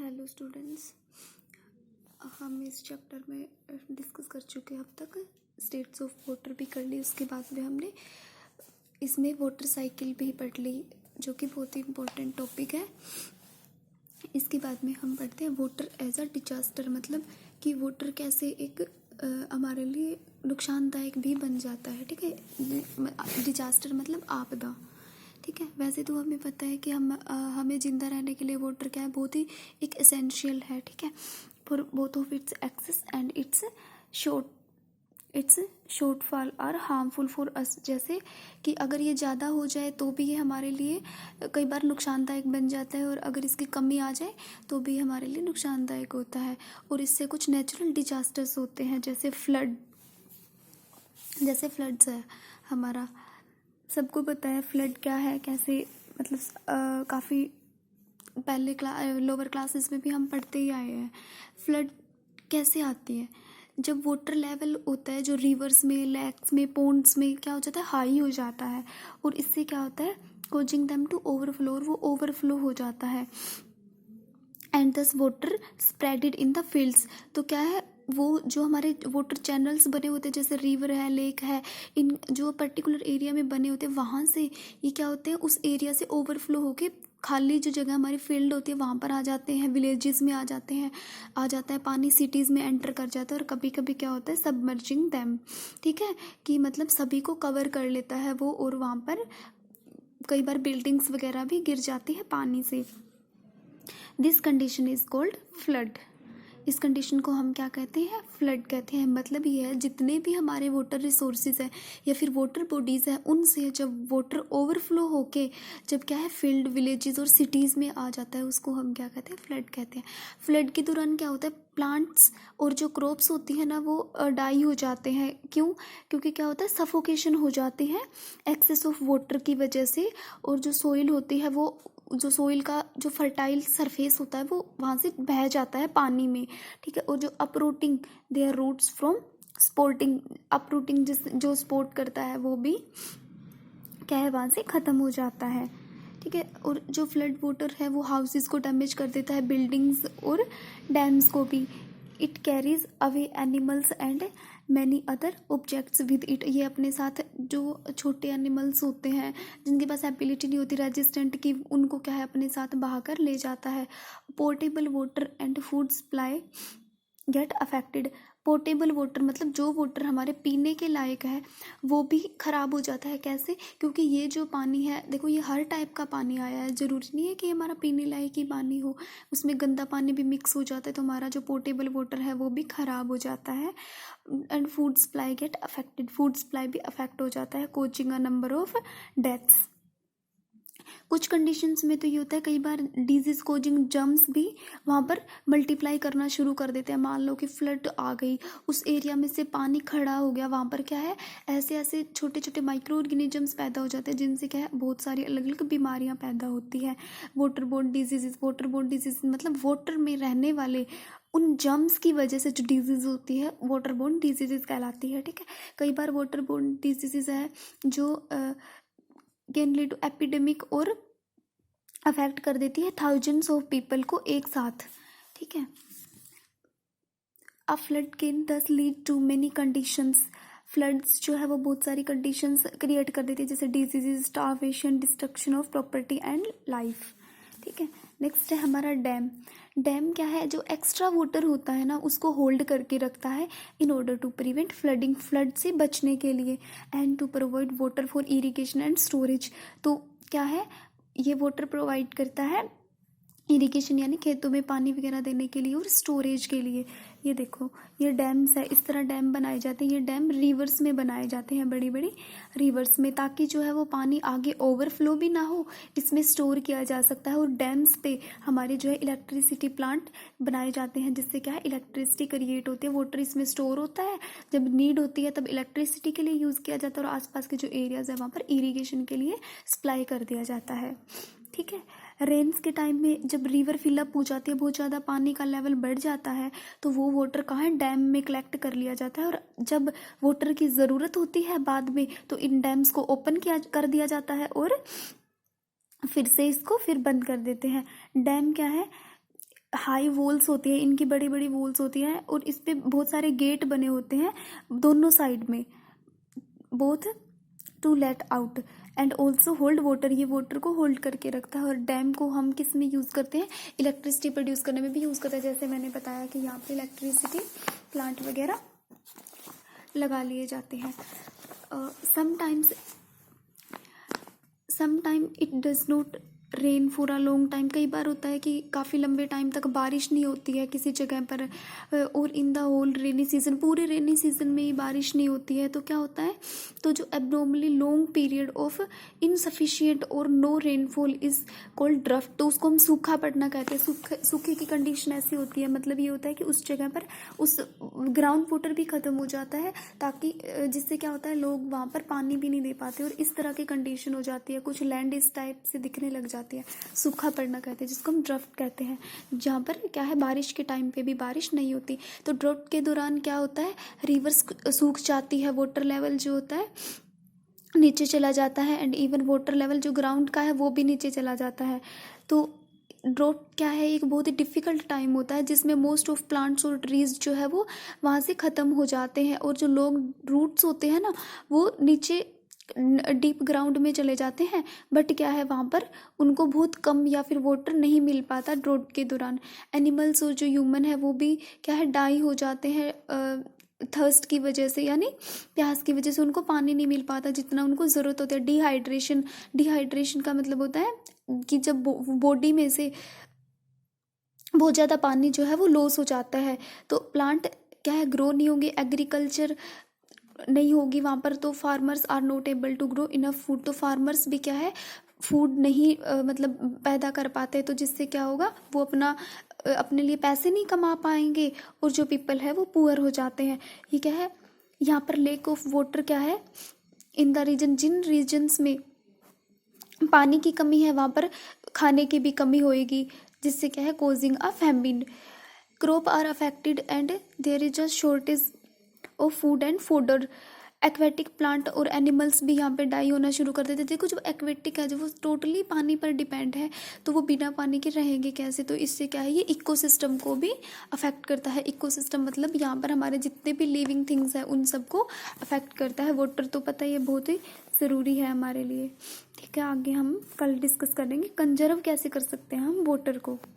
Hello students, हम इस chapter में डिस्कस कर चुके हैं अब तक। स्टेट्स ऑफ वाटर भी कर ली, उसके बाद में हमने इसमें वाटर साइकिल भी पढ़ ली, जो कि बहुत ही इम्पोर्टेंट टॉपिक है। इसके बाद में हम पढ़ते हैं वाटर एज अ डिजास्टर, मतलब कि वाटर कैसे एक हमारे लिए नुकसानदायक भी बन जाता है। ठीक है, डिजास्टर मतलब आपदा। ठीक है, वैसे तो हमें पता है कि हमें ज़िंदा रहने के लिए वाटर क्या है, बहुत ही एक एसेंशियल है। ठीक है, for both of its excess and its shortfall are harmful for us. जैसे कि अगर ये ज़्यादा हो जाए तो भी ये हमारे लिए कई बार नुकसानदायक बन जाता है, और अगर इसकी कमी आ जाए तो भी हमारे लिए नुकसानदायक होता है। और इससे कुछ नेचुरल डिजास्टर्स होते हैं, जैसे फ्लड्स है हमारा। सबको पता है फ्लड क्या है, कैसे, मतलब काफ़ी पहले लोअर क्लासेस में भी हम पढ़ते ही आए हैं। फ्लड कैसे आती है? जब वाटर लेवल होता है जो रिवर्स में, लेक्स में, पोन्ड्स में क्या हो जाता है, हाई हो जाता है, और इससे क्या होता है, कोजिंग देम टू ओवरफ्लो, और वो ओवरफ्लो हो जाता है। एंड दस water spreaded in the fields. तो क्या है, वो जो हमारे वाटर चैनल्स बने होते हैं, जैसे रिवर है, लेक है, इन जो पर्टिकुलर एरिया में बने होते हैं, वहाँ से ये क्या होते हैं, उस एरिया से ओवरफ्लो होके खाली जो जगह हमारी फील्ड होती है वहाँ पर आ जाते हैं, विलेजेस में आ जाते हैं, आ जाता है पानी, सिटीज़ में एंटर कर जाता है, और कभी कभी क्या होता है, सबमर्जिंग दैम। ठीक है, कि मतलब सभी को कवर कर लेता है वो, और वहाँ पर कई बार बिल्डिंग्स वगैरह भी गिर जाती है पानी से। This condition is called flood. इस कंडीशन को हम क्या कहते हैं, फ्लड कहते हैं। मतलब ये है, जितने भी हमारे वाटर रिसोर्सेज हैं या फिर वाटर बॉडीज़ हैं, उनसे जब वाटर ओवरफ्लो होके जब क्या है, फील्ड, विलेजेस और सिटीज़ में आ जाता है, उसको हम क्या कहते हैं, फ्लड कहते हैं। फ्लड के दौरान क्या होता है, प्लांट्स और जो क्रॉप्स होती है ना, वो डाई हो जाते हैं। क्यों? क्योंकि क्या होता है, सफोकेशन हो जाती है एक्सेस ऑफ वाटर की वजह से, और जो सॉइल होती है, वो जो सॉइल का जो फर्टाइल सरफेस होता है, वो वहाँ से बह जाता है पानी में। ठीक है, और जो uprooting their roots from supporting, uprooting जो स्पोर्ट करता है वो भी क्या है, वहाँ से ख़त्म हो जाता है। ठीक है, और जो फ्लड वाटर है वो हाउसेस को डैमेज कर देता है, बिल्डिंग्स और डैम्स को भी। It carries away animals and many other objects with it. ये अपने साथ जो छोटे एनिमल्स होते हैं, जिनके पास एबिलिटी नहीं होती रेजिस्टेंट की, उनको क्या है, अपने साथ बहाकर ले जाता है। Portable water and food supply get affected. Portable water मतलब जो वाटर हमारे पीने के लायक है वो भी ख़राब हो जाता है। कैसे? क्योंकि ये जो पानी है, देखो, ये हर टाइप का पानी आया है, ज़रूरी नहीं है कि हमारा पीने लायक ही पानी हो, उसमें गंदा पानी भी मिक्स हो जाता है, तो हमारा जो पोर्टेबल वाटर है वो भी ख़राब हो जाता है। And food supply get affected, food supply भी अफेक्ट हो जाता है, coaching a number of deaths. कुछ कंडीशंस में तो ये होता है, कई बार डिजीज कोजिंग जर्म्स भी वहाँ पर मल्टीप्लाई करना शुरू कर देते हैं। मान लो कि फ्लड आ गई, उस एरिया में से पानी खड़ा हो गया, वहाँ पर क्या है, ऐसे ऐसे छोटे छोटे माइक्रो ऑर्गेनिजम्स पैदा हो जाते हैं, जिनसे क्या है, बहुत सारी अलग अलग बीमारियाँ पैदा होती है। वाटर बोर्न डिजीज मतलब वाटर में रहने वाले उन जर्म्स की वजह से जो डिजीज होती है, वाटर बोर्न डिजीजेज कहलाती है। ठीक है, कई बार वाटर बोर्न डिजीजेज है जो कैन लीड टू एपिडेमिक और अफेक्ट कर देती है थाउजेंड्स ऑफ पीपल को एक साथ। ठीक है, a flood can thus lead to many conditions. Floods जो है वो बहुत सारी कंडीशंस क्रिएट कर देती है, जैसे diseases, starvation, destruction of property and life. ठीक है, नेक्स्ट है हमारा डैम। डैम क्या है, जो एक्स्ट्रा वाटर होता है ना, उसको होल्ड करके रखता है in order to prevent flooding, flood से बचने के लिए, and to provide water for irrigation and storage. तो क्या है, ये वाटर प्रोवाइड करता है इरिगेशन यानी खेतों में पानी वगैरह देने के लिए, और स्टोरेज के लिए। ये देखो, ये डैम्स है, इस तरह डैम बनाए जाते हैं। ये डैम रिवर्स में बनाए जाते हैं, बड़ी बड़ी रिवर्स में, ताकि जो है वो पानी आगे ओवरफ्लो भी ना हो, इसमें स्टोर किया जा सकता है। और डैम्स पे हमारे जो है इलेक्ट्रिसिटी प्लांट बनाए जाते हैं, जिससे क्या है, इलेक्ट्रिसिटी क्रिएट होती है, वाटर इसमें स्टोर होता है, जब नीड होती है तब इलेक्ट्रिसिटी के लिए यूज़ किया जाता है, और आसपास के जो एरियाज है वहाँ पर इरीगेशन के लिए सप्लाई कर दिया जाता है। ठीक है, रेन्स के टाइम में जब रिवर फिलअप हो जाती है, बहुत ज़्यादा पानी का लेवल बढ़ जाता है, तो वो वाटर कहाँ है, डैम में कलेक्ट कर लिया जाता है, और जब वाटर की ज़रूरत होती है बाद में, तो इन डैम्स को ओपन कर दिया जाता है, और फिर से इसको फिर बंद कर देते हैं। डैम क्या है, हाई वॉल्स होती है, इनकी बड़ी बड़ी वॉल्स होती है और इस पे बहुत सारे गेट बने होते हैं दोनों साइड में, both to let out and also hold water, ये वाटर को होल्ड करके रखता है। और डैम को हम किस में यूज़ करते हैं, इलेक्ट्रिसिटी प्रोड्यूस करने में भी यूज़ करते हैं। जैसे मैंने बताया कि यहाँ पे इलेक्ट्रिसिटी प्लांट वगैरह लगा लिए जाते हैं। Sometime it does not rain for a long time, कई बार होता है कि काफ़ी लंबे टाइम तक बारिश नहीं होती है किसी जगह पर, और in the whole rainy season, पूरे रेनी सीजन में ही बारिश नहीं होती है, तो क्या होता है, तो जो abnormally long period of insufficient और no rainfall is called drought, तो उसको हम सूखा पड़ना कहते हैं। सूखे की कंडीशन ऐसी होती है, मतलब ये होता है कि उस जगह पर उस ग्राउंड वाटर भी ख़त्म हो जाता है, ताकि जिससे क्या होता है, लोग वहाँ पर पानी भी नहीं दे पाते और इस तरह की कंडीशन हो जाती है। कुछ लैंड इस टाइप से दिखने लग जाती है, सूखा पड़ना कहते हैं, जिसको हम ड्रफ्ट कहते हैं, जहाँ पर क्या है, बारिश के टाइम पे भी बारिश नहीं होती। तो ड्रफ्ट के दौरान क्या होता है, रिवर्स सूख जाती है, वाटर लेवल जो होता है नीचे चला जाता है, एंड इवन वाटर लेवल जो ग्राउंड का है वो भी नीचे चला जाता है। तो ड्रॉट क्या है, एक बहुत ही डिफ़िकल्ट टाइम होता है जिसमें मोस्ट ऑफ प्लांट्स और ट्रीज़ जो है वो वहाँ से ख़त्म हो जाते हैं, और जो लॉन्ग रूट्स होते हैं ना, वो नीचे डीप ग्राउंड में चले जाते हैं। बट क्या है, वहाँ पर उनको बहुत कम या फिर वाटर नहीं मिल पाता ड्रॉट के दौरान। एनिमल्स और जो ह्यूमन है वो भी क्या है, डाई हो जाते हैं थर्स्ट की वजह से, यानी प्यास की वजह से उनको पानी नहीं मिल पाता जितना उनको ज़रूरत होती है। डिहाइड्रेशन का मतलब होता है कि जब बॉडी में से बहुत ज़्यादा पानी जो है वो लॉस हो जाता है, तो प्लांट क्या है, ग्रो नहीं होंगे, एग्रीकल्चर नहीं होगी वहाँ पर, तो farmers are not able to grow enough food, तो फार्मर्स भी क्या है, फूड नहीं मतलब पैदा कर पाते, तो जिससे क्या होगा, वो अपने लिए पैसे नहीं कमा पाएंगे, और जो पीपल है वो पुअर हो जाते हैं। ये क्या है, यहाँ पर लेक ऑफ वाटर क्या है, इन द रीजन, जिन रीजन्स में पानी की कमी है वहाँ पर खाने की भी कमी होएगी, जिससे क्या है, causing a famine. Crop are affected and there is a shortage of food and fodder. Aquatic plant और एनिमल्स भी यहाँ पे डाई होना शुरू कर देते थे। देखो, जो एक्वेटिक है, जो वो टोटली पानी पर डिपेंड है, तो वो बिना पानी के रहेंगे कैसे, तो इससे क्या है, ये इकोसिस्टम को भी अफेक्ट करता है। इकोसिस्टम मतलब यहाँ पर हमारे जितने भी लिविंग थिंग्स हैं उन सबको अफेक्ट करता है। वाटर तो पता ही है, बहुत ही ज़रूरी है हमारे लिए। ठीक है, आगे हम कल डिस्कस करेंगे कंजर्व कैसे कर सकते हैं हम वाटर को।